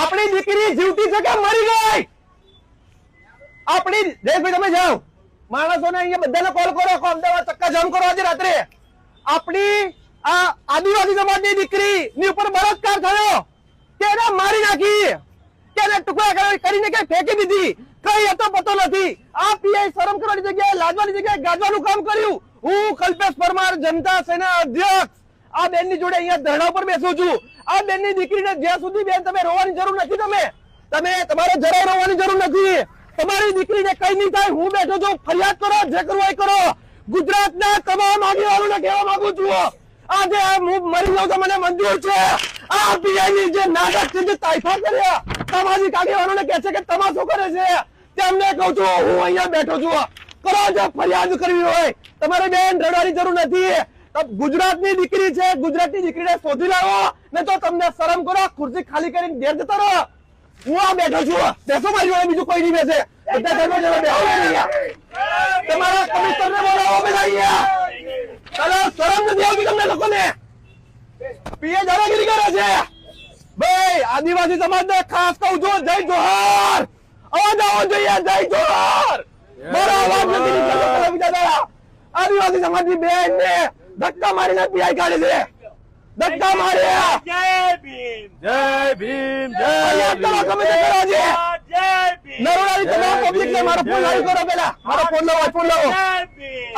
આપણી દીકરી જીવતી છે કે મરી ગઈ? આપણી જયેશભાઈ તમે જાઓ, માણસોને અહીંયા બધાને કોલ કરો, અમદાવાદ ચક્કાજામ કરો આજે રાત્રે. આપણી આ આદિવાસી સમાજની દીકરી ની ઉપર બળાત્કાર થયો કે એને મારી નાખી કે એને ટુકડા કરીને કે ફેંકી દીધી, કઈ હતો પતો નથી. આ પીઆઈ શરમ કરવાની જગ્યાએ લાજવાની જગ્યાએ ગાજવાનું કામ કર્યું. હું કલ્પેશ પરમાર, જનતા સેના અધ્યક્ષ, આ બેનની જોડે અહીંયા ધરણા પર બેસું છું. આ બેનની દીકરીને જ્યાં સુધી બેન તમે રોવાની જરૂર નથી, તમે તમારે જરાય રોવાની જરૂર નથી. તમારી દીકરીને કઈ નહીં થાય. હું બેઠો છું, ફરિયાદ કરો, જે કરવું એ કરો. ગુજરાતના તમામ આગેવાનોને કહેવા માંગુ છું, આજે હું મરી જાઉં તો મને મંજૂર છે. આ પીઆઈની જે નાટક છે, જે તાઇફા કર્યા, સામાજિક આગેવાનોને કહે છે કે તમાશો કરે છે, તેમને કહું છું હું અહીંયા બેઠો છું. કરો, જો ફરિયાદ કરવી હોય તમારે બેન રડવાની જરૂર નથી. ગુજરાતની દીકરી છે, ગુજરાતની દીકરીને શોધી લાવો, ને તો તમને શરમ કરો, ખુરશી ખાલી કરીને ઘેર જતા રહો. હું આ બેઠો છું, બેસો મારી જોડે, બીજું કોઈ નહીં બેસે. તમારા કમિશનરને બોલાવો બધા અહીંયા. ચાલો, શરમ નથી આવતી તમને લોકોને? પીએ દાદાગીરી કરે છે. ભાઈ આદિવાસી સમાજને ખાસ કહું છું, જય જોહાર. અવાજ આવવો જોઈએ, જય જોહાર. મારો અવાજ નથી નીકળતો બીજા દાડા. આદિવાસી સમાજની બેન ને ધક્કા મારીને પીઆઈ કાઢી છે. ધક્કા માર્યા. જય ભીમ, જય ભીમ, જય નરોડાની તમામ પબ્લિક ને મારો ફોન લાવી કરો. પેલા મારો ફોન લાવો, ફોન લાવો. જય ભીમ.